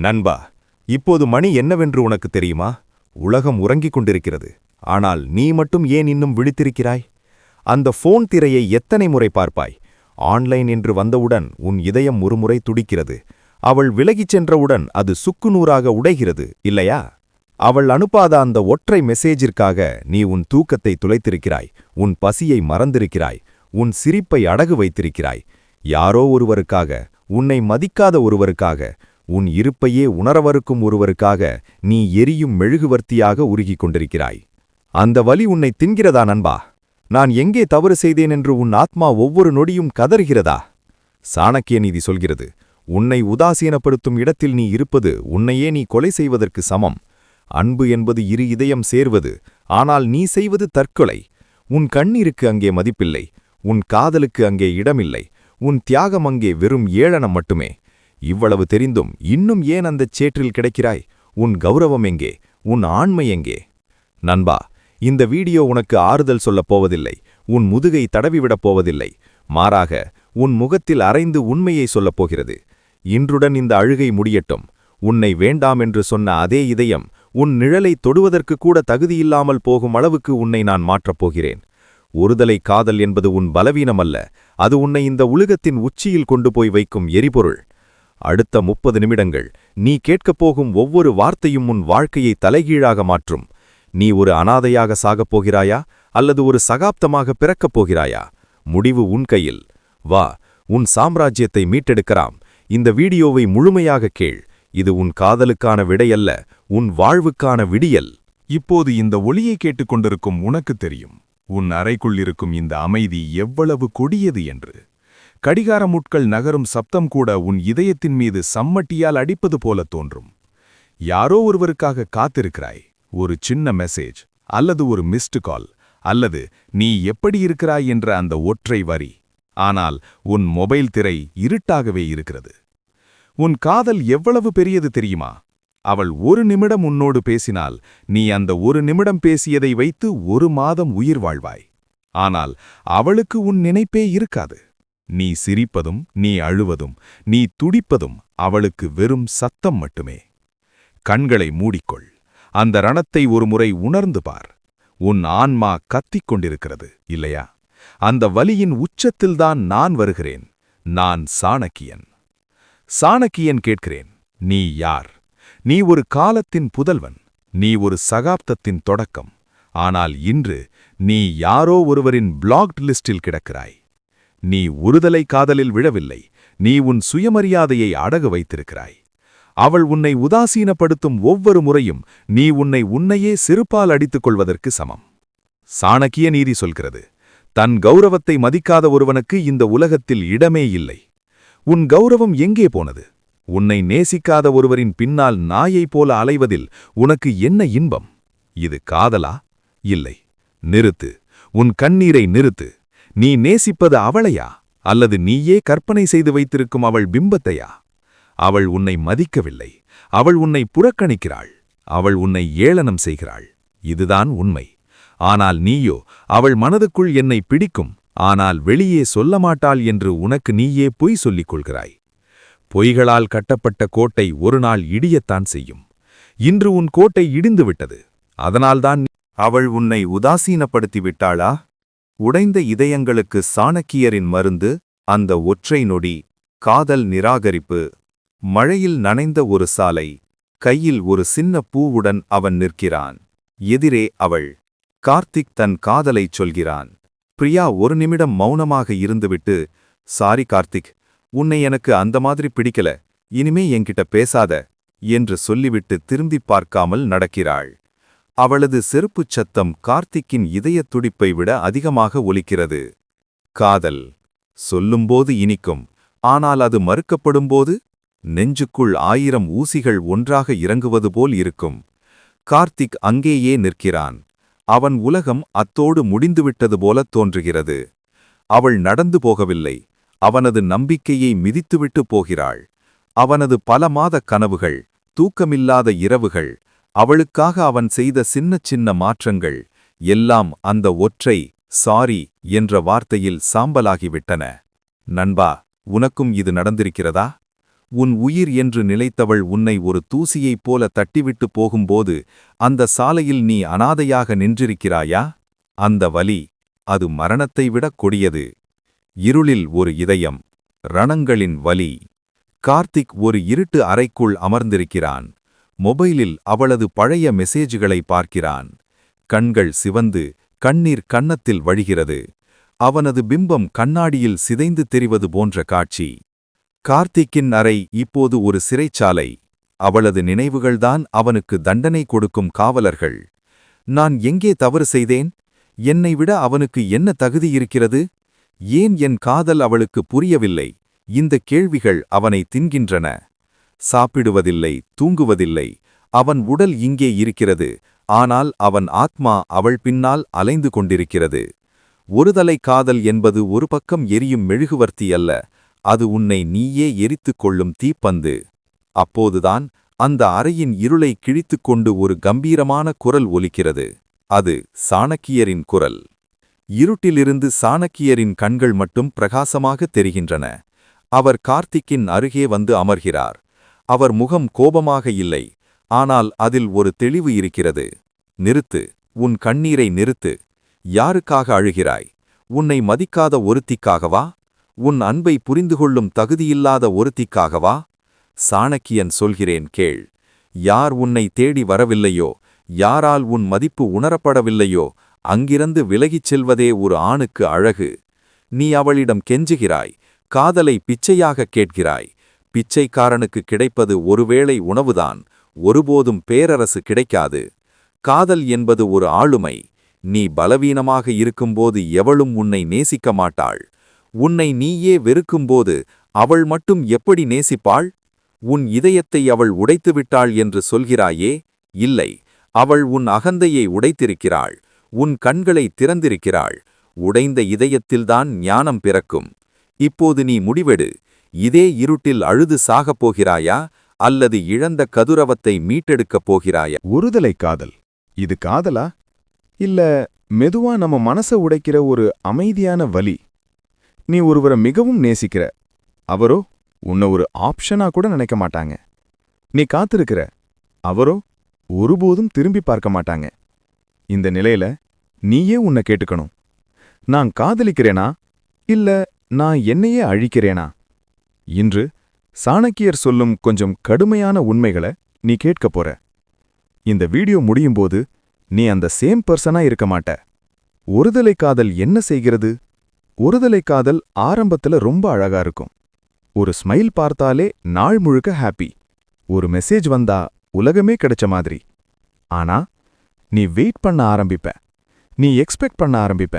நண்பா, இப்போது மணி என்னவென்று உனக்கு தெரியுமா? உலகம் உறங்கிக் கொண்டிருக்கிறது. ஆனால் நீ மட்டும் ஏன் இன்னும் விழித்திருக்கிறாய்? அந்த போன் திரையை எத்தனை முறை பார்ப்பாய்? ஆன்லைன் என்று வந்தவுடன் உன் இதயம் ஒருமுறை துடிக்கிறது. அவள் விலகிச் சென்றவுடன் அது சுக்குநூறாக உடைகிறது, இல்லையா? அவள் அனுப்பாத அந்த ஒற்றை மெசேஜிற்காக நீ உன் தூக்கத்தை துளைத்திருக்கிறாய், உன் பசியை மறந்திருக்கிறாய், உன் சிரிப்பை அடகு வைத்திருக்கிறாய். யாரோ ஒருவருக்காக, உன்னை மதிக்காத ஒருவருக்காக, உன் இருப்பையே உணரவருக்கும் ஒருவருக்காக நீ எரியும் மெழுகுவர்த்தியாக உருகிக் கொண்டிருக்கிறாய். அந்த வலி உன்னை தின்கிறதா நண்பா? நான் எங்கே தவறு செய்தேன் என்று உன் ஆத்மா ஒவ்வொரு நொடியும் கதறுகிறதா? சாணக்கிய நீதி சொல்கிறது, உன்னை உதாசீனப்படுத்தும் இடத்தில் நீ இருப்பது உன்னையே நீ கொலை செய்வதற்கு சமம். அன்பு என்பது இரு இதயம் சேர்வது, ஆனால் நீ செய்வது தற்கொலை. உன் கண்ணீருக்கு அங்கே மதிப்பில்லை, உன் காதலுக்கு அங்கே இடமில்லை, உன் தியாகம் அங்கே வெறும் ஏளனம் மட்டுமே. இவ்வளவு தெரிந்தும் இன்னும் ஏன் அந்தச் சேற்றில் கிடைக்கிறாய்? உன் கௌரவம் எங்கே? உன் ஆண்மை எங்கே? நண்பா, இந்த வீடியோ உனக்கு ஆறுதல் சொல்லப் போவதில்லை, உன் முதுகை தடவிவிடப் போவதில்லை. மாறாக உன் முகத்தில் அரைந்து உண்மையை சொல்லப் போகிறது. இன்றுடன் இந்த அழுகை முடியட்டும். உன்னை வேண்டாம் என்று சொன்ன அதே இதயம் உன் நிழலை தொடுவதற்கு கூட தகுதியில்லாமல் போகும் அளவுக்கு உன்னை நான் மாற்றப் போகிறேன். ஒருதலை காதல் என்பது உன் பலவீனமல்ல, அது உன்னை இந்த உலகத்தின் உச்சியில் கொண்டு போய் வைக்கும் எரிபொருள். அடுத்த 30 நிமிடங்கள் நீ கேட்கப் போகும் ஒவ்வொரு வார்த்தையும் உன் வாழ்க்கையை தலைகீழாக மாற்றும். நீ ஒரு அனாதையாக சாகப் போகிறாயா அல்லது ஒரு சகாப்தமாக பிறக்கப் போகிறாயா? முடிவு உன் கையில். வா, உன் சாம்ராஜ்யத்தை மீட்டெடுக்கலாம். இந்த வீடியோவை முழுமையாக கேள். இது உன் காதலுக்கான விடையல்ல, உன் வாழ்வுக்கான விடியல். இப்போது இந்த ஒளியை கேட்டுக்கொண்டிருக்கும் உனக்கு தெரியும், உன் அறைக்குள் இருக்கும் இந்த அமைதி எவ்வளவு கொடியது என்று. கடிகார முட்கள் நகரும் சப்தம் கூட உன் இதயத்தின் மீது சம்மட்டியால் அடிப்பது போல தோன்றும். யாரோ ஒருவருக்காக காத்திருக்கிறாய். ஒரு சின்ன மெசேஜ், அல்லது ஒரு மிஸ்டு கால், அல்லது நீ எப்படி இருக்கிறாய் என்ற அந்த ஒற்றை வரி. ஆனால் உன் மொபைல் திரை இருட்டாகவே இருக்கிறது. உன் காதல் எவ்வளவு பெரியது தெரியுமா? அவள் ஒரு நிமிடம் உன்னோடு பேசினால் நீ அந்த ஒரு நிமிடம் பேசியதை வைத்து 1 மாதம் உயிர் வாழ்வாய். ஆனால் அவளுக்கு உன் நினைப்பே இருக்காது. நீ சிரிப்பதும், நீ அழுவதும், நீ துடிப்பதும் அவளுக்கு வெறும் சத்தம் மட்டுமே. கண்களை மூடிக்கொள். அந்த ரணத்தை ஒருமுறை உணர்ந்து பார். உன் ஆன்மா கத்திக் கொண்டிருக்கிறது, இல்லையா? அந்த வலியின் உச்சத்தில்தான் நான் வருகிறேன். நான் சாணக்கியன். சாணக்கியன் கேட்கிறேன், நீ யார்? நீ ஒரு காலத்தின் புதல்வன். நீ ஒரு சகாப்தத்தின் தொடக்கம். ஆனால் இன்று நீ யாரோ ஒருவரின் பிளாக்ட் லிஸ்டில் கிடக்கிறாய். நீ ஒருதலை காதலில் விழவில்லை, நீ உன் சுயமரியாதையை அடகு வைத்திருக்கிறாய். அவள் உன்னை உதாசீனப்படுத்தும் ஒவ்வொரு முறையும் நீ உன்னையே செருப்பால் அடித்துக் கொள்வதற்கு சமம். சாணக்கிய நீதி சொல்கிறது, தன் கௌரவத்தை மதிக்காத ஒருவனுக்கு இந்த உலகத்தில் இடமே இல்லை. உன் கௌரவம் எங்கே போனது? உன்னை நேசிக்காத ஒருவரின் பின்னால் நாயைப் போல அலைவதில் உனக்கு என்ன இன்பம்? இது காதலா? இல்லை. நிறுத்து. உன் கண்ணீரை நிறுத்து. நீ நேசிப்பது அவளையா, அல்லது நீயே கற்பனை செய்து வைத்திருக்கும் அவள் பிம்பத்தையா? அவள் உன்னை மதிக்கவில்லை. அவள் உன்னை புறக்கணிக்கிறாள். அவள் உன்னை ஏளனம் செய்கிறாள். இதுதான் உண்மை. ஆனால் நீயோ, அவள் மனதுக்குள் என்னை பிடிக்கும், ஆனால் வெளியே சொல்ல மாட்டாள் என்று உனக்கு நீயே பொய் சொல்லிக் கொள்கிறாய். பொய்களால் கட்டப்பட்ட கோட்டை ஒரு நாள் இடியத்தான் செய்யும். இன்று உன் கோட்டை இடிந்துவிட்டது. அதனால்தான் அவள் உன்னை உதாசீனப்படுத்தி விட்டாளா? உடைந்த இதயங்களுக்கு சாணக்கியரின் மருந்து அந்த ஒற்றை நொடி. காதல் நிராகரிப்பு. மழையில் நனைந்த ஒரு சாலை. கையில் ஒரு சின்ன பூவுடன் அவன் நிற்கிறான். எதிரே அவள். கார்த்திக் தன் காதலைச் சொல்கிறான். பிரியா ஒரு நிமிடம் மௌனமாக இருந்துவிட்டு, சாரி கார்த்திக், உன்னை எனக்கு அந்த மாதிரி பிடிக்கல, இனிமே என்கிட்ட பேசாத என்று சொல்லிவிட்டு திரும்பிப் பார்க்காமல் நடக்கிறாள். அவளது செருப்புச் சத்தம் கார்த்திக்கின் இதயத் துடிப்பை விட அதிகமாக ஒலிக்கிறது. காதல் சொல்லும்போது இனிக்கும், ஆனால் அது மறுக்கப்படும்போது நெஞ்சுக்குள் 1000 ஊசிகள் ஒன்றாக இறங்குவது போல் இருக்கும். கார்த்திக் அங்கேயே நிற்கிறான். அவன் உலகம் அத்தோடு முடிந்துவிட்டது போலத் தோன்றுகிறது. அவள் நடந்து போகவில்லை. அவனது நம்பிக்கையை மிதித்துவிட்டு போகிறாள். அவனது பல மாத கனவுகள், தூக்கமில்லாத இரவுகள், அவளுக்காக அவன் செய்த சின்ன சின்ன மாற்றங்கள் எல்லாம் அந்த ஒற்றை சாரி என்ற வார்த்தையில் சாம்பலாகிவிட்டன. நண்பா, உனக்கும் இது நடந்திருக்கிறதா? உன் உயிர் என்று நிலைத்தவள் உன்னை ஒரு தூசியைப் போல தட்டிவிட்டு போகும்போது அந்த சாலையில் நீ அனாதையாக நின்றிருக்கிறாயா? அந்த வலி, அது மரணத்தை விடக் கொடியது. இருளில் ஒரு இதயம், ரணங்களின் வலி. கார்த்திக் ஒரு இருட்டு அறைக்குள் அமர்ந்திருக்கிறான். மொபைலில் அவளது பழைய மெசேஜ்களை பார்க்கிறான். கண்கள் சிவந்து, கண்ணீர் கன்னத்தில் வழிகிறது. அவனது பிம்பம் கண்ணாடியில் சிதைந்து தெரிவது போன்ற காட்சி. கார்த்திக்கின் அறை இப்போது ஒரு சிறைச்சாலை. அவளது நினைவுகள்தான் அவனுக்கு தண்டனை கொடுக்கும் காவலர்கள். நான் எங்கே தவறு செய்தேன்? என்னை விட அவனுக்கு என்ன தகுதி இருக்கிறது? ஏன் என் காதல் அவளுக்கு புரியவில்லை? இந்த கேள்விகள் அவனை தின்கின்றன. சாப்பிடுவதில்லை, தூங்குவதில்லை. அவன் உடல் இங்கே இருக்கிறது, ஆனால் அவன் ஆத்மா அவள் பின்னால் அலைந்து கொண்டிருக்கிறது. ஒருதலை காதல் என்பது ஒரு பக்கம் எரியும் மெழுகுவர்த்தி அல்ல, அது உன்னை நீயே எரித்துக் கொள்ளும் தீப்பந்து. அப்போதுதான் அந்த அறையின் இருளை கிழித்துக் கொண்டு ஒரு கம்பீரமான குரல் ஒலிக்கிறது. அது சாணக்கியரின் குரல். இருட்டிலிருந்து சாணக்கியரின் கண்கள் மட்டும் பிரகாசமாக தெரிகின்றன. அவர் கார்த்திக்கின் அருகே வந்து அமர்கிறார். அவர் முகம் கோபமாக இல்லை, ஆனால் அதில் ஒரு தெளிவு இருக்கிறது. நிறுத்து, உன் கண்ணீரை நிறுத்து. யாருக்காக அழுகிறாய்? உன்னை மதிக்காத ஒருத்திக்காகவா? உன் அன்பை புரிந்துகொள்ளும் தகுதியில்லாத ஒருத்திக்காகவா? சாணக்கியன் சொல்கிறேன் கேள். யார் உன்னை தேடி வரவில்லையோ, யாரால் உன் மதிப்பு உணரப்படவில்லையோ, அங்கிருந்து விலகிச் செல்வதே ஒரு ஆணுக்கு அழகு. நீ அவளிடம் கெஞ்சுகிறாய், காதலை பிச்சையாகக் கேட்கிறாய். பிச்சைக்காரனுக்கு கிடைப்பது ஒருவேளை உணவுதான், ஒருபோதும் பேரரசு கிடைக்காது. காதல் என்பது ஒரு ஆளுமை. நீ பலவீனமாக இருக்கும்போது எவளும் உன்னை நேசிக்க மாட்டாள். உன்னை நீயே வெறுக்கும்போது அவள் மட்டும் எப்படி நேசிப்பாள்? உன் இதயத்தை அவள் உடைத்துவிட்டாள் என்று சொல்கிறாயே? இல்லை, அவள் உன் அகந்தையை உடைத்திருக்கிறாள். உன் கண்களை திறந்திருக்கிறாள். உடைந்த இதயத்தில்தான் ஞானம் பிறக்கும். இப்போது நீ முடிவெடு. இதே இருட்டில் அழுது சாகப் போகிறாயா, அல்லது இழந்த கதுரவத்தை மீட்டெடுக்கப் போகிறாயா? ஒருதலை காதல், இது காதலா? இல்ல மெதுவா நம்ம மனச உடைக்கிற ஒரு அமைதியான வலி? நீ ஒருவரை மிகவும் நேசிக்கிற, அவரோ உன்னை ஒரு ஆப்ஷனா கூட நினைக்க மாட்டாங்க. நீ காத்திருக்கிற, அவரோ ஒருபோதும் திரும்பி பார்க்க மாட்டாங்க. இந்த நிலையில நீயே உன்னை கேட்டுக்கணும். நான் காதலிக்கிறேனா, இல்ல நான் என்னையே அழிக்கிறேனா? இன்று சாணக்கியர் சொல்லும் கொஞ்சம் கடுமையான உண்மைகளை நீ கேட்கப் போற. இந்த வீடியோ முடியும்போது நீ அந்த சேம் பர்சனா இருக்க மாட்ட. ஒருதலை காதல் என்ன செய்கிறது? ஒருதலை காதல் ஆரம்பத்துல ரொம்ப அழகா இருக்கும். ஒரு ஸ்மைல் பார்த்தாலே நாள் முழுக்க ஹாப்பி. ஒரு மெசேஜ் வந்தா உலகமே கிடைச்ச மாதிரி. ஆனா நீ வெயிட் பண்ண ஆரம்பிப்ப, நீ எக்ஸ்பெக்ட் பண்ண ஆரம்பிப்ப.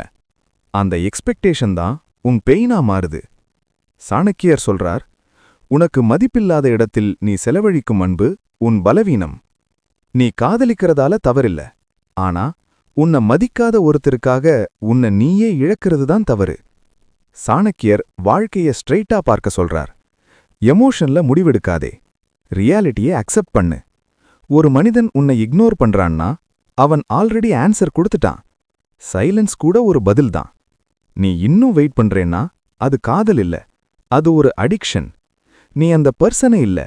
அந்த எக்ஸ்பெக்டேஷன் தான் உன் பெயினா மாறுது. சாணக்கியர் சொல்றார், உனக்கு மதிப்பில்லாத இடத்தில் நீ செலவழிக்கும் அன்பு உன் பலவீனம். நீ காதலிக்கிறதால தவறில்ல, ஆனா உன்னை மதிக்காத ஒருத்தருக்காக உன்னை நீயே இழக்கிறது தான் தவறு. சாணக்கியர் வாழ்க்கைய ஸ்ட்ரெயிட்டா பார்க்க சொல்றார். எமோஷன்ல முடிவெடுக்காதே, ரியாலிட்டியை அக்செப்ட் பண்ணு. ஒரு மனிதன் உன்னை இக்னோர் பண்றான்னா அவன் ஆல்ரெடி ஆன்சர் கொடுத்துட்டான். சைலன்ஸ் கூட ஒரு பதில் தான். நீ இன்னும் வெயிட் பண்றேன்னா அது காதல் இல்ல, அது ஒரு அடிக்ஷன். நீ அந்த பர்சனே இல்ல,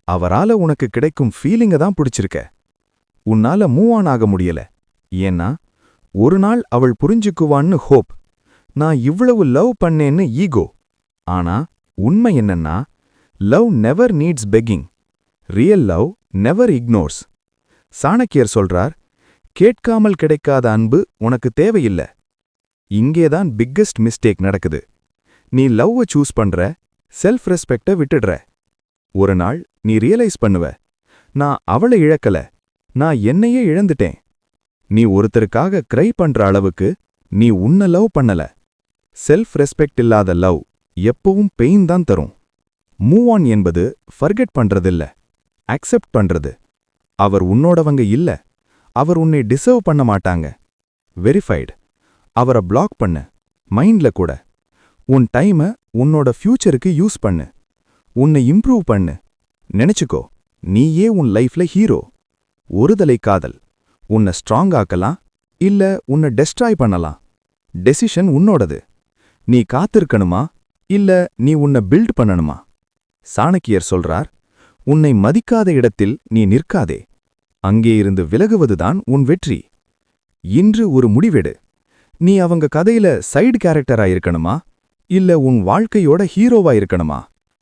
அவரால உனக்கு கிடைக்கும் ஃபீலிங்க தான் பிடிச்சிருக்க. உன்னால மூவ் ஆன் ஆக முடியல, ஏன்னா ஒரு நாள் அவள் புரிஞ்சுக்குவான்னு ஹோப். நான் இவ்வளவு லவ் பண்ணேன்னு ஈகோ. ஆனா உண்மை என்னன்னா, love never needs begging. Real love never ignores. சாணக்கியர் சொல்றார், கேட்காமல் கிடைக்காத அன்பு உனக்கு தேவையில்ல. இங்கேதான் பிக்கஸ்ட் மிஸ்டேக் நடக்குது. நீ லவ்வ சூஸ் பண்ற, செல்ஃப் ரெஸ்பெக்ட விட்டுடுற. ஒரு நாள் நீ ரியலைஸ் பண்ணுவ, நான் அவளை இழக்கல, நான் என்னையே இழந்துட்டேன். நீ ஒருத்தருக்காக கிரை பண்ற அளவுக்கு நீ உன்னை லவ் பண்ணல. செல்ஃப் ரெஸ்பெக்ட் இல்லாத லவ் எப்பவும் பெயின் தான் தரும். மூவ் ஆன் என்பது ஃபர்கெட் பண்றதில்ல, அக்செப்ட் பண்றது. அவர் உன்னோடவங்க இல்ல, அவர் உன்னை டிசர்வ் பண்ண மாட்டாங்க. வெரிஃபைடு. அவரை பிளாக் பண்ணு, மைண்ட்ல கூட. உன் டைமை உன்னோட ஃபியூச்சருக்கு யூஸ் பண்ணு. உன்னை இம்ப்ரூவ் பண்ணு. நினைச்சுக்கோ, நீயே உன் லைஃப்ல ஹீரோ. ஒருதலை காதல் உன்னை ஸ்ட்ராங் ஆக்கலாம், இல்ல உன்னை டெஸ்ட்ராய் பண்ணலாம். டெசிஷன் உன்னோடது. நீ காத்திருக்கணுமா, இல்ல நீ உன்னை பில்ட் பண்ணணுமா? சாணக்கியர் சொல்றார், உன்னை மதிக்காத இடத்தில் நீ நிற்காதே. அங்கே இருந்து விலகுவதுதான் உன் வெற்றி. இன்று ஒரு முடிவெடு. நீ அவங்க கதையில சைடு கேரக்டரா இருக்கணுமா, இல்ல உன் வாழ்க்கையோட ஹீரோவா இருக்கணுமா?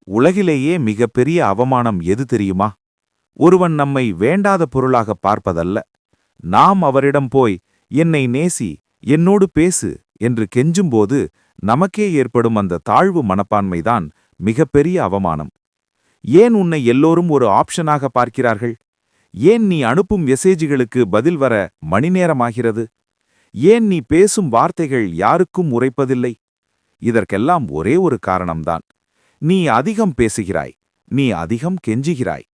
உலகிலேயே மிகப்பெரிய அவமானம் எது தெரியுமா? ஒருவன் நம்மை வேண்டாத பொருளாக பார்ப்பதல்ல. நாம் அவரிடம் போய் என்னை நேசி, என்னோடு பேசு என்று கெஞ்சும்போது நமக்கே ஏற்படும் அந்த தாழ்வு மனப்பான்மைதான் மிகப்பெரிய அவமானம். ஏன் உன்னை எல்லோரும் ஒரு ஆப்ஷனாக பார்க்கிறார்கள்? ஏன் நீ அனுப்பும் மெசேஜ்களுக்கு பதில் வர மணி நேரமாகிறது? ஏன் நீ பேசும் வார்த்தைகள் யாருக்கும் உரைப்பதில்லை? இதற்கெல்லாம் ஒரே ஒரு காரணம்தான். நீ அதிகம் பேசுகிறாய், நீ அதிகம் கெஞ்சுகிறாய்.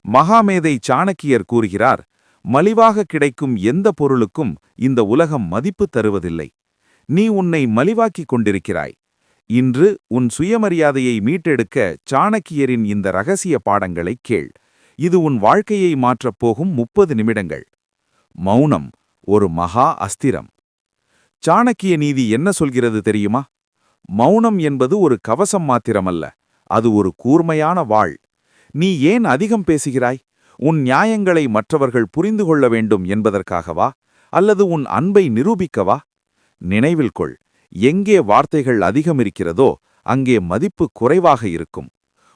மகாமேதை சாணக்கியர் கூறுகிறார், மலிவாக கிடைக்கும் எந்த பொருளுக்கும் இந்த உலகம் மதிப்பு தருவதில்லை. நீ உன்னை மலிவாக்கிக் கொண்டிருக்கிறாய். இன்று உன் சுயமரியாதையை மீட்டெடுக்க சாணக்கியரின் இந்த ரகசிய பாடங்களைக் கேள். இது உன் வாழ்க்கையை மாற்றப் போகும் 30 நிமிடங்கள். மௌனம் ஒரு மகா அஸ்திரம். சாணக்கிய நீதி என்ன சொல்கிறது தெரியுமா? மௌனம் என்பது ஒரு கவசம் மாத்திரமல்ல, அது ஒரு கூர்மையான வாள். நீ ஏன் அதிகம் பேசுகிறாய்? உன் நியாயங்களை மற்றவர்கள் புரிந்து கொள்ள வேண்டும் என்பதற்காகவா, அல்லது உன் அன்பை நிரூபிக்கவா? நினைவில் கொள், எங்கே வார்த்தைகள் அதிகம் இருக்கிறதோ அங்கே மதிப்பு குறைவாக இருக்கும்.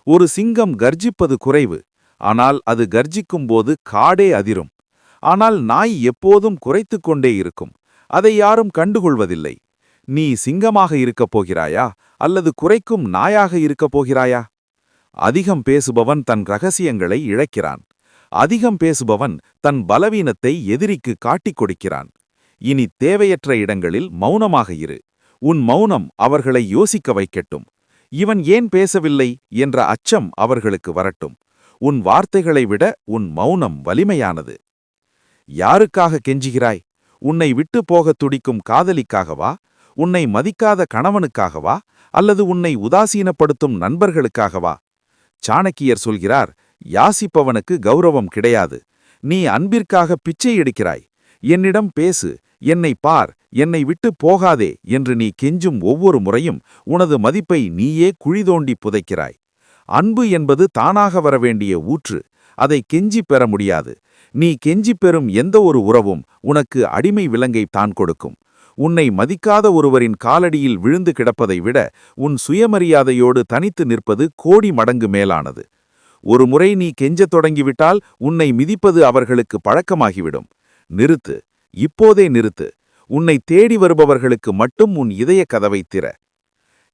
ஒரு சிங்கம் கர்ஜிப்பது குறைவு, ஆனால் அது கர்ஜிக்கும்போது காடே அதிரும். ஆனால் நாய் எப்போதும் குறைத்துக் கொண்டே இருக்கும், அதை யாரும் கண்டுகொள்வதில்லை. நீ சிங்கமாக இருக்கப் போகிறாயா, அல்லது குறைக்கும் நாயாக இருக்கப் போகிறாயா? அதிகம் பேசுபவன் தன் ரகசியங்களை இழக்கிறான். அதிகம் பேசுபவன் தன் பலவீனத்தை எதிரிக்கு காட்டிக் கொடுக்கிறான். இனி தேவையற்ற இடங்களில் மௌனமாக இரு. உன் மௌனம் அவர்களை யோசிக்க வைக்கட்டும். இவன் ஏன் பேசவில்லை என்ற அச்சம் அவர்களுக்கு வரட்டும். உன் வார்த்தைகளை விட உன் மௌனம் வலிமையானது. யாருக்காக கெஞ்சுகிறாய்? உன்னை விட்டு போகத் துடிக்கும் காதலிக்காகவா, உன்னை மதிக்காத கணவனுக்காகவா, அல்லது உன்னை உதாசீனப்படுத்தும் நண்பர்களுக்காகவா? சாணக்கியர் சொல்கிறார், யாசிப்பவனுக்கு கௌரவம் கிடையாது. நீ அன்பிற்காக பிச்சை எடுக்கிறாய். என்னிடம் பேசு, என்னை பார், என்னை விட்டு போகாதே என்று நீ கெஞ்சும் ஒவ்வொரு முறையும் உனது மதிப்பை நீயே குழிதோண்டி புதைக்கிறாய். அன்பு என்பது தானாக வரவேண்டிய ஊற்று. அதை கெஞ்சிப் பெற முடியாது. நீ கெஞ்சிப் பெறும் எந்த ஒரு உறவும் உனக்கு அடிமை விலங்கை தான் கொடுக்கும். உன்னை மதிக்காத ஒருவரின் காலடியில் விழுந்து கிடப்பதை விட உன் சுயமரியாதையோடு தனித்து நிற்பது கோடி மடங்கு மேலானது. ஒரு முறை நீ கெஞ்சத் தொடங்கிவிட்டால் உன்னை மிதிப்பது அவர்களுக்கு பழக்கமாகிவிடும். நிறுத்து, இப்போதே நிறுத்து. உன்னை தேடி வருபவர்களுக்கு மட்டும் உன் இதய கதவை திற.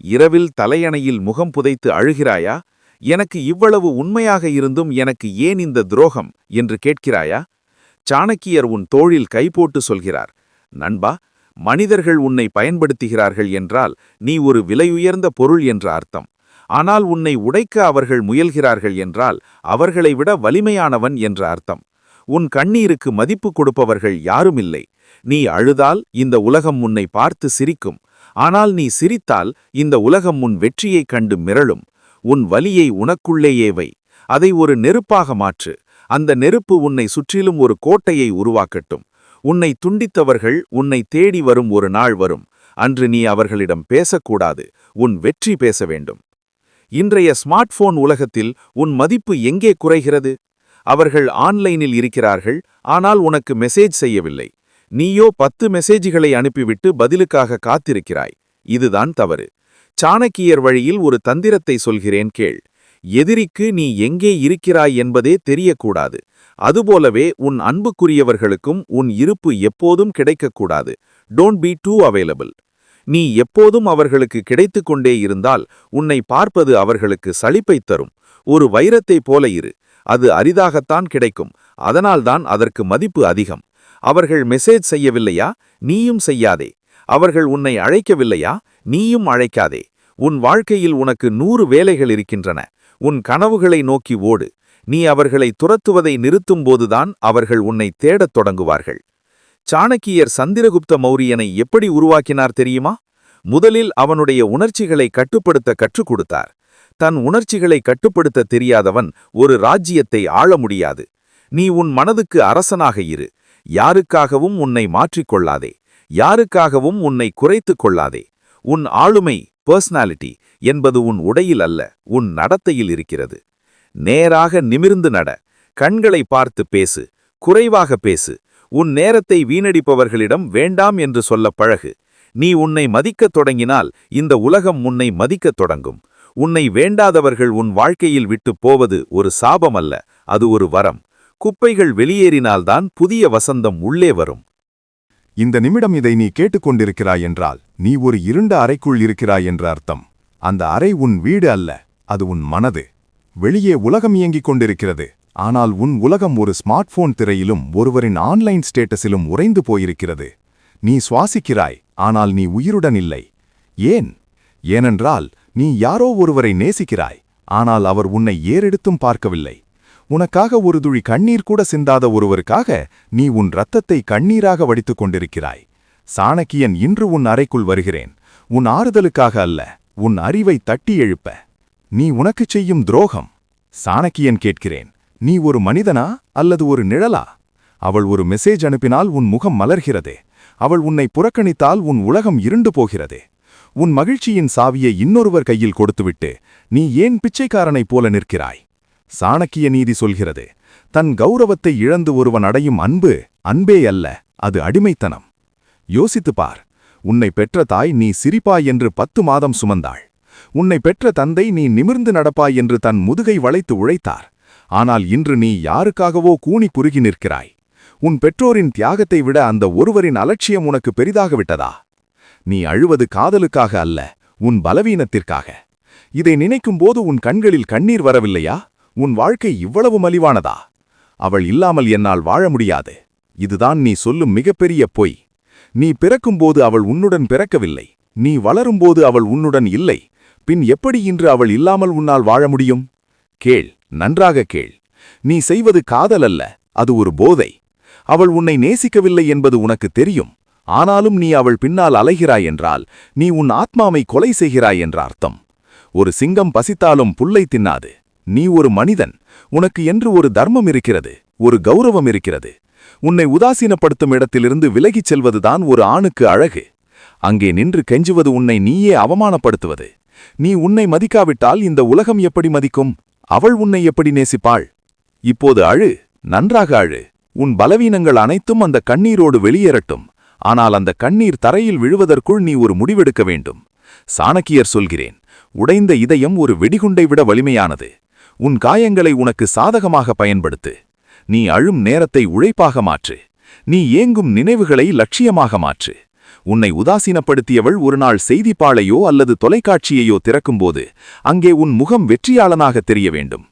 இரவில் தலையணையில் முகம் புதைத்து அழுகிறாயா? எனக்கு இவ்வளவு உண்மையாக இருந்தும் எனக்கு ஏன் இந்த துரோகம் என்று கேட்கிறாயா? சாணக்கியர் உன் தோளில் கைபோட்டு சொல்கிறார், நண்பா, மனிதர்கள் உன்னை பயன்படுத்துகிறார்கள் என்றால் நீ ஒரு விலையுயர்ந்த பொருள் என்ற அர்த்தம். ஆனால் உன்னை உடைக்க அவர்கள் முயல்கிறார்கள் என்றால் அவர்களை விட வலிமையானவன் என்ற அர்த்தம். உன் கண்ணீருக்கு மதிப்பு கொடுப்பவர்கள் யாருமில்லை. நீ அழுதால் இந்த உலகம் உன்னை பார்த்து சிரிக்கும். ஆனால் நீ சிரித்தால் இந்த உலகம் உன் வெற்றியைக் கண்டு மிரளும். உன் வலியை உனக்குள்ளேயே வை. அதை ஒரு நெருப்பாக மாற்று. அந்த நெருப்பு உன்னை சுற்றிலும் ஒரு கோட்டையை உருவாக்கட்டும். உன்னை துண்டித்தவர்கள் உன்னை தேடி வரும் ஒரு நாள் வரும். அன்று நீ அவர்களிடம் பேசக்கூடாது, உன் வெற்றி பேச வேண்டும். இன்றைய ஸ்மார்ட் போன் உலகத்தில் உன் மதிப்பு எங்கே குறைகிறது? அவர்கள் ஆன்லைனில் இருக்கிறார்கள், ஆனால் உனக்கு மெசேஜ் செய்யவில்லை. நீயோ 10 மெசேஜ்களை அனுப்பிவிட்டு பதிலுக்காக காத்திருக்கிறாய். இதுதான் தவறு. சாணக்கியர் வழியில் ஒரு தந்திரத்தை சொல்கிறேன் கேள். எதிரிக்கு நீ எங்கே இருக்கிறாய் என்பதே தெரியக்கூடாது. அதுபோலவே உன் அன்புக்குரியவர்களுக்கும் உன் இருப்பு எப்போதும் கிடைக்கக்கூடாது. Don't be too available. நீ எப்போதும் அவர்களுக்கு கிடைத்து கொண்டே இருந்தால் உன்னை பார்ப்பது அவர்களுக்கு சலிப்பைத் தரும். ஒரு வைரத்தைப் போல இரு. அது அரிதாகத்தான் கிடைக்கும். அதனால்தான் அதற்கு மதிப்பு அதிகம். அவர்கள் மெசேஜ் செய்யவில்லையா? நீயும் செய்யாதே. அவர்கள் உன்னை அழைக்கவில்லையா? நீயும் அழைக்காதே. உன் வாழ்க்கையில் உனக்கு 100 வேலைகள் இருக்கின்றன. உன் கனவுகளை நோக்கி ஓடு. நீ அவர்களை துரத்துவதை நிறுத்தும்போதுதான் அவர்கள் உன்னை தேடத் தொடங்குவார்கள். சாணக்கியர் சந்திரகுப்த மௌரியனை எப்படி உருவாக்கினார் தெரியுமா? முதலில் அவனுடைய உணர்ச்சிகளை கட்டுப்படுத்த கற்றுக் கொடுத்தார். தன் உணர்ச்சிகளை கட்டுப்படுத்த தெரியாதவன் ஒரு ராஜ்யத்தை ஆள முடியாது. நீ உன் மனதுக்கு அரசனாக இரு. யாருக்காகவும் உன்னை மாற்றிக்கொள்ளாதே. யாருக்காகவும் உன்னை குறைத்துக் கொள்ளாதே. உன் ஆளுமை பர்சனாலிட்டி என்பது உன் உடையில் அல்ல, உன் நடத்தையில் இருக்கிறது. நேராக நிமிர்ந்து நட, கண்களை பார்த்து பேசு, குறைவாக பேசு, உன் நேரத்தை வீணடிப்பவர்களிடம் வேண்டாம் என்று சொல்ல பழகு. நீ உன்னை மதிக்கத் தொடங்கினால் இந்த உலகம் உன்னை மதிக்கத் தொடங்கும். உன்னை வேண்டாதவர்கள் உன் வாழ்க்கையில் விட்டு போவது ஒரு சாபம் அல்ல, அது ஒரு வரம். குப்பைகள் வெளியேறினால்தான் புதிய வசந்தம் உள்ளே வரும். இந்த நிமிடம் இதை நீ கேட்டுக்கொண்டிருக்கிறாய் என்றால் நீ ஒரு இருண்ட அறைக்குள் இருக்கிறாய் என்ற அர்த்தம். அந்த அறை உன் வீடு அல்ல, அது உன் மனது. வெளியே உலகம் இயங்கிக் கொண்டிருக்கிறது, ஆனால் உன் உலகம் ஒரு ஸ்மார்ட் போன் திரையிலும் ஒருவரின் ஆன்லைன் ஸ்டேட்டஸிலும் உறைந்து போயிருக்கிறது. நீ சுவாசிக்கிறாய், ஆனால் நீ உயிருடன் இல்லை. ஏன்? ஏனென்றால் நீ யாரோ ஒருவரை நேசிக்கிறாய், ஆனால் அவர் உன்னை ஏறெடுத்தும் பார்க்கவில்லை. உனக்காக ஒரு துளி கண்ணீர் கூட சிந்தாத ஒருவருக்காக நீ உன் இரத்தத்தை கண்ணீராக வடித்துக் கொண்டிருக்கிறாய். சாணக்கியன், இன்று உன் அறைக்குள் வருகிறேன், உன் ஆறுதலுக்காக அல்ல, உன் அறிவை தட்டி எழுப்ப. நீ உனக்குச் செய்யும் துரோகம். சாணக்கியன், கேட்கிறேன், நீ ஒரு மனிதனா அல்லது ஒரு நிழலா? அவள் ஒரு மெசேஜ் அனுப்பினால் உன் முகம் மலர்கிறதே, அவள் உன்னை புறக்கணித்தால் உன் உலகம் இருண்டு போகிறதே. உன் மகிழ்ச்சியின் சாவியை இன்னொருவர் கையில் கொடுத்துவிட்டு நீ ஏன் பிச்சைக்காரனைப் போல நிற்கிறாய்? சாணக்கிய நீதி சொல்கிறது, தன் கௌரவத்தை இழந்து ஒருவன் அடையும் அன்பு அன்பே அல்ல, அது அடிமைத்தனம். யோசித்துப் பார். உன்னை பெற்ற தாய் நீ சிரிப்பாய் என்று 10 மாதம் சுமந்தாள். உன்னை பெற்ற தந்தை நீ நிமிர்ந்து நடப்பாய் என்று தன் முதுகை வளைத்து உழைத்தார். ஆனால் இன்று நீ யாருக்காகவோ கூனி குறுகி நிற்கிறாய். உன் பெற்றோரின் தியாகத்தை விட அந்த ஒருவரின் அலட்சியம் உனக்கு பெரிதாகவிட்டதா? நீ அழுவது காதலுக்காக அல்ல, உன் பலவீனத்திற்காக. இதை நினைக்கும்போது உன் கண்களில் கண்ணீர் வரவில்லையா? உன் வாழ்க்கை இவ்வளவு மலிவானதா? அவள் இல்லாமல் என்னால் வாழ முடியாது. இதுதான் நீ சொல்லும் மிகப்பெரிய பொய். நீ பிறக்கும்போது அவள் உன்னுடன் பிறக்கவில்லை, நீ வளரும்போது அவள் உன்னுடன் இல்லை. பின் எப்படி இன்று அவள் இல்லாமல் உன்னால் வாழ முடியும்? கேள், நன்றாக கேள். நீ செய்வது காதல் அல்ல, அது ஒரு போதை. அவள் உன்னை நேசிக்கவில்லை என்பது உனக்கு தெரியும். ஆனாலும் நீ அவள் பின்னால் அலைகிறாய் என்றால் நீ உன் ஆத்மாவை கொலை செய்கிறாய் என்ற அர்த்தம். ஒரு சிங்கம் பசித்தாலும் புல்லை தின்னாது. நீ ஒரு மனிதன், உனக்கு என்று ஒரு தர்மம் இருக்கிறது, ஒரு கௌரவம் இருக்கிறது. உன்னை உதாசீனப்படுத்தும் இடத்திலிருந்து விலகிச் செல்வதுதான் ஒரு ஆணுக்கு அழகு. அங்கே நின்று கெஞ்சுவது உன்னை நீயே அவமானப்படுத்துவது. நீ உன்னை மதிக்காவிட்டால் இந்த உலகம் எப்படி மதிக்கும்? அவள் உன்னை எப்படி நேசிப்பாள்? இப்போது அழு, நன்றாக அழு. உன் பலவீனங்கள் அனைத்தும் அந்த கண்ணீரோடு வெளியேறட்டும். ஆனால் அந்த கண்ணீர் தரையில் விழுவதற்குள் நீ ஒரு முடிவெடுக்க வேண்டும். சாணக்கியர் சொல்கிறேன், உடைந்த இதயம் ஒரு வெடிகுண்டை விட வலிமையானது. உன் காயங்களை உனக்கு சாதகமாக பயன்படுத்து. நீ அழும் நேரத்தை உழைப்பாக மாற்று. நீ ஏங்கும் நினைவுகளை லட்சியமாக மாற்று. உன்னை உதாசீனப்படுத்தியவள் ஒருநாள் செய்திப்பாளையோ அல்லது தொலைக்காட்சியையோ திறக்கும்போது அங்கே உன் முகம் வெற்றியாளனாக தெரிய வேண்டும்.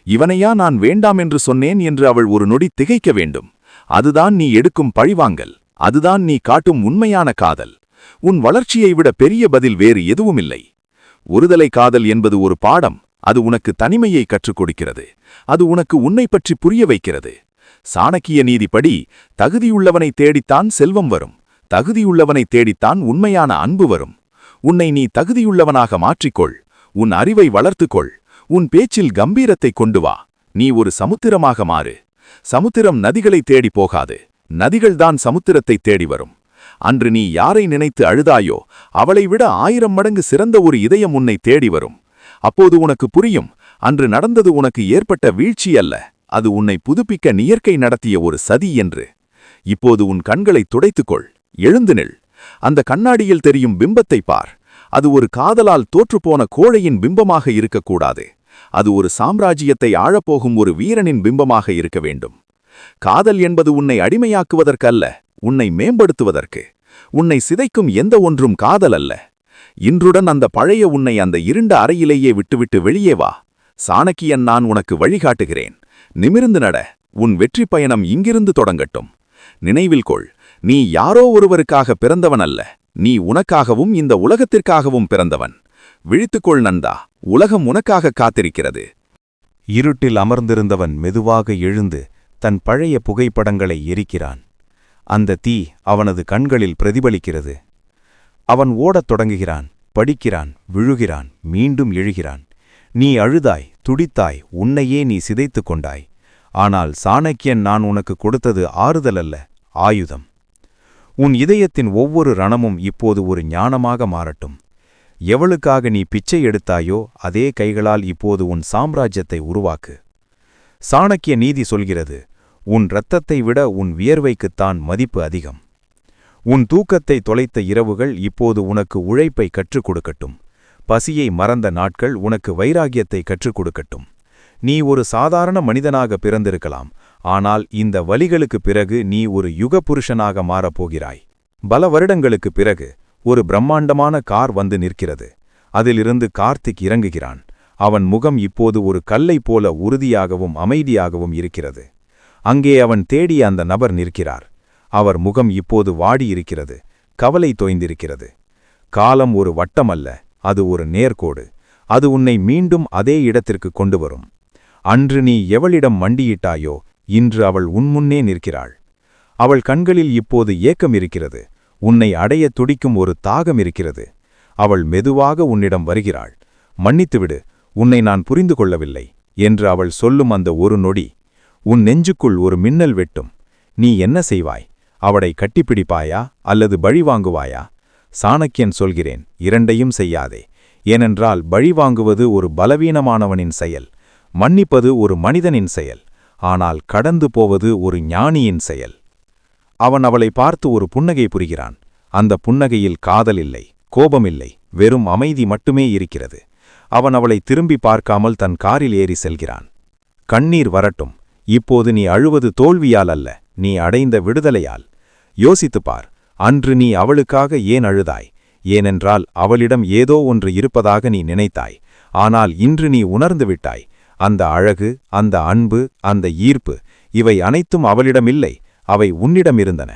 இவனையா நான் வேண்டாம் என்று சொன்னேன் என்று அவள் ஒரு நொடி திகைக்க வேண்டும். அதுதான் நீ எடுக்கும் பழிவாங்கல். அதுதான் நீ காட்டும் உண்மையான காதல். உன் வளர்ச்சியை விட பெரிய பதில் வேறு எதுவுமில்லை. ஒருதலை காதல் என்பது ஒரு பாடம். அது உனக்கு தனிமையை கற்றுக் கொடுக்கிறது. அது உனக்கு உன்னை பற்றி புரிய வைக்கிறது. சாணக்கிய நீதிப்படி தகுதியுள்ளவனை தேடித்தான் செல்வம் வரும், தகுதியுள்ளவனை தேடித்தான் உண்மையான அன்பு வரும். உன்னை நீ தகுதியுள்ளவனாக மாற்றிக்கொள். உன் அறிவை வளர்த்துக்கொள். உன் பேச்சில் கம்பீரத்தை கொண்டு வா. நீ ஒரு சமுத்திரமாக மாறு. சமுத்திரம் நதிகளை தேடி போகாது, நதிகள்தான் சமுத்திரத்தை தேடி வரும். அன்று நீ யாரை நினைத்து அழுதாயோ அவளை விட 1000 மடங்கு சிறந்த ஒரு இதயம் உன்னை தேடி வரும். அப்போது உனக்கு புரியும், அன்று நடந்தது உனக்கு ஏற்பட்ட வீழ்ச்சி அல்ல, அது உன்னை புதுப்பிக்க இயற்கை நடத்திய ஒரு சதி என்று. இப்போது உன் கண்களை துடைத்துக்கொள், எழுந்து நில். அந்த கண்ணாடியில் தெரியும் பிம்பத்தை பார். அது ஒரு காதலால் தோற்றுப்போன கோழையின் பிம்பமாக இருக்கக்கூடாது. அது ஒரு சாம்ராஜ்யத்தை ஆழப்போகும் ஒரு வீரனின் பிம்பமாக இருக்க வேண்டும். காதல் என்பது உன்னை அடிமையாக்குவதற்கல்ல, உன்னை மேம்படுத்துவதற்கு. உன்னை சிதைக்கும் எந்த ஒன்றும் காதல் அல்ல. இன்றுடன் அந்த பழைய உன்னை அந்த இருண்ட அறையிலேயே விட்டுவிட்டு வெளியே வா. சாணக்கியன், நான் உனக்கு வழிகாட்டுகிறேன். நிமிர்ந்து நட. உன் வெற்றி பயணம் இங்கிருந்து தொடங்கட்டும். நினைவில் கொள், நீ யாரோ ஒருவருக்காக பிறந்தவன் அல்ல, நீ உனக்காகவும் இந்த உலகத்திற்காகவும் பிறந்தவன். விழித்துக்கொள் நந்தா, உலகம் உனக்காக காத்திருக்கிறது. இருட்டில் அமர்ந்திருந்தவன் மெதுவாக எழுந்து தன் பழைய புகைப்படங்களை எரிக்கிறான். அந்த தீ அவனது கண்களில் பிரதிபலிக்கிறது. அவன் ஓடத் தொடங்குகிறான், படிக்கிறான், விழுகிறான், மீண்டும் எழுகிறான். நீ அழுதாய், துடித்தாய், உன்னையே நீ சிதைத்துக் கொண்டாய். ஆனால் சாணக்கியன் நான் உனக்கு கொடுத்தது ஆறுதல் அல்ல, ஆயுதம். உன் இதயத்தின் ஒவ்வொரு ரணமும் இப்போது ஒரு ஞானமாக மாறட்டும். எவளுக்காக நீ பிச்சை எடுத்தாயோ அதே கைகளால் இப்போது உன் சாம்ராஜ்யத்தை உருவாக்கு. சாணக்கிய நீதி சொல்கிறது, உன் இரத்தத்தை விட உன் வியர்வைக்குத்தான் மதிப்பு அதிகம். உன் தூக்கத்தை தொலைத்த இரவுகள் இப்போது உனக்கு உழைப்பை கற்றுக் கொடுக்கட்டும். பசியை மறந்த நாட்கள் உனக்கு வைராகியத்தை கற்றுக் கொடுக்கட்டும். நீ ஒரு சாதாரண மனிதனாக பிறந்திருக்கலாம், ஆனால் இந்த வலிகளுக்குப் பிறகு நீ ஒரு யுகபுருஷனாக மாறப்போகிறாய். பல வருடங்களுக்குப் பிறகு ஒரு பிரம்மாண்டமான கார் வந்து நிற்கிறது. அதிலிருந்து கார்த்திக் இறங்குகிறான். அவன் முகம் இப்போது ஒரு கல்லைப் போல உறுதியாகவும் அமைதியாகவும் இருக்கிறது. அங்கே அவன் தேடிய அந்த நபர் நிற்கிறார். அவர் முகம் இப்போது வாடியிருக்கிறது, கவலை தோய்ந்திருக்கிறது. காலம் ஒரு வட்டமல்ல, அது ஒரு நேர்கோடு. அது உன்னை மீண்டும் அதே இடத்திற்கு கொண்டு வரும். அன்று நீ எவளிடம் மண்டியிட்டாயோ இன்று அவள் உன்முன்னே நிற்கிறாள். அவள் கண்களில் இப்போது ஏக்கம் இருக்கிறது. உன்னை அடையத் துடிக்கும் ஒரு தாகம் இருக்கிறது. அவள் மெதுவாக உன்னிடம் வருகிறாள். மன்னித்துவிடு, உன்னை நான் புரிந்து கொள்ளவில்லை என்று அவள் சொல்லும் அந்த ஒரு நொடி உன் நெஞ்சுக்குள் ஒரு மின்னல் வெட்டும். நீ என்ன செய்வாய்? அவளை கட்டிப்பிடிப்பாயா அல்லது பழி வாங்குவாயா? சாணக்கியன் சொல்கிறேன், இரண்டையும் செய்யாதே. ஏனென்றால் பழிவாங்குவது ஒரு பலவீனமானவனின் செயல், மன்னிப்பது ஒரு மனிதனின் செயல், ஆனால் கடந்து போவது ஒரு ஞானியின் செயல். அவன் அவளை பார்த்து ஒரு புன்னகை புரிகிறான். அந்த புன்னகையில் காதல் இல்லை, கோபமில்லை, வெறும் அமைதி மட்டுமே இருக்கிறது. அவன் அவளை திரும்பி பார்க்காமல் தன் காரில் ஏறி செல்கிறான். கண்ணீர் வரட்டும். இப்போது நீ அழுவது தோல்வியால் அல்ல, நீ அடைந்த விடுதலையால். யோசித்துப் பார், அன்று நீ அவளுக்காக ஏன் அழுதாய்? ஏனென்றால் அவளிடம் ஏதோ ஒன்று இருப்பதாக நீ நினைத்தாய். ஆனால் இன்று நீ உணர்ந்து விட்டாய், அந்த அழகு, அந்த அன்பு, அந்த ஈர்ப்பு, இவை அனைத்தும் அவளிடமில்லை, அவை உன்னிடமிருந்தன.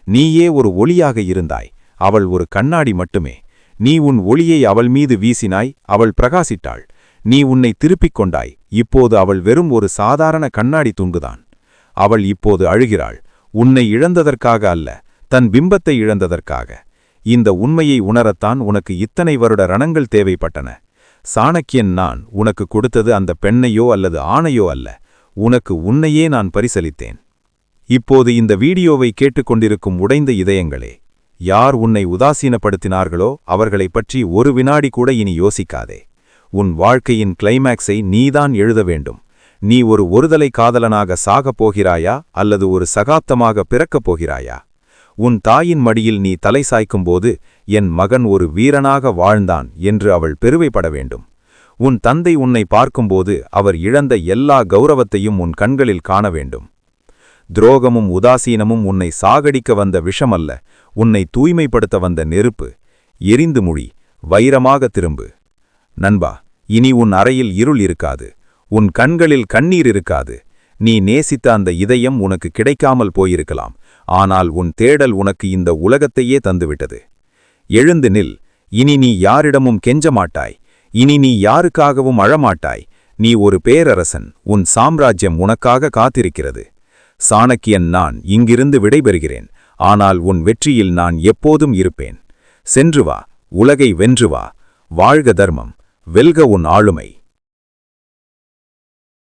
நீயே ஒரு ஒளியாக இருந்தாய், அவள் ஒரு கண்ணாடி மட்டுமே. நீ உன் ஒளியை அவள் மீது வீசினாய், அவள் பிரகாசித்தாள். நீ உன்னை திருப்பிக் கொண்டாய், இப்போது அவள் வெறும் ஒரு சாதாரண கண்ணாடி துண்டுதான். அவள் இப்போது அழுகிறாள், உன்னை இழந்ததற்காக அல்ல, தன் பிம்பத்தை இழந்ததற்காக. இந்த உண்மையை உணரத்தான் உனக்கு இத்தனை வருட ரணங்கள் தேவைப்பட்டன. சாணக்கியன் நான் உனக்கு கொடுத்தது அந்த பெண்ணையோ அல்லது ஆணையோ அல்ல, உனக்கு உன்னையே நான் பரிசளித்தேன். இப்போது இந்த வீடியோவை கேட்டுக்கொண்டிருக்கும் உடைந்த இதயங்களே, யார் உன்னை உதாசீனப்படுத்தினார்களோ அவர்களைப் பற்றி ஒரு வினாடி கூட இனி யோசிக்காதே. உன் வாழ்க்கையின் கிளைமேக்ஸை நீதான் எழுத வேண்டும். நீ ஒரு ஒருதலை காதலனாக சாகப் போகிறாயா அல்லது ஒரு சகாப்தமாக பிறக்கப் போகிறாயா? உன் தாயின் மடியில் நீ தலை சாய்க்கும்போது என் மகன் ஒரு வீரனாக வாழ்ந்தான் என்று அவள் பெருமைப்பட வேண்டும். உன் தந்தை உன்னை பார்க்கும்போது அவர் இழந்த எல்லா கௌரவத்தையும் உன் கண்களில் காண வேண்டும். துரோகமும் உதாசீனமும் உன்னை சாகடிக்க வந்த விஷமல்ல, உன்னை தூய்மைப்படுத்த வந்த நெருப்பு. எரிந்து முழி, வைரமாக திரும்பு. நண்பா, இனி உன் அறையில் இருள் இருக்காது, உன் கண்களில் கண்ணீர் இருக்காது. நீ நேசித்த அந்த இதயம் உனக்கு கிடைக்காமல் போயிருக்கலாம், ஆனால் உன் தேடல் உனக்கு இந்த உலகத்தையே தந்துவிட்டது. எழுந்து நில். இனி நீ யாரிடமும் கெஞ்ச மாட்டாய், இனி நீ யாருக்காகவும் அழமாட்டாய். நீ ஒரு பேரரசன், உன் சாம்ராஜ்யம் உனக்காக காத்திருக்கிறது. சாணக்கியன் நான் இங்கிருந்து விடைபெறுகிறேன், ஆனால் உன் வெற்றியில் நான் எப்போதும் இருப்பேன். சென்று வா, உலகை வென்று வா. வாழ்க தர்மம், வெல்க உன் ஆளுமை.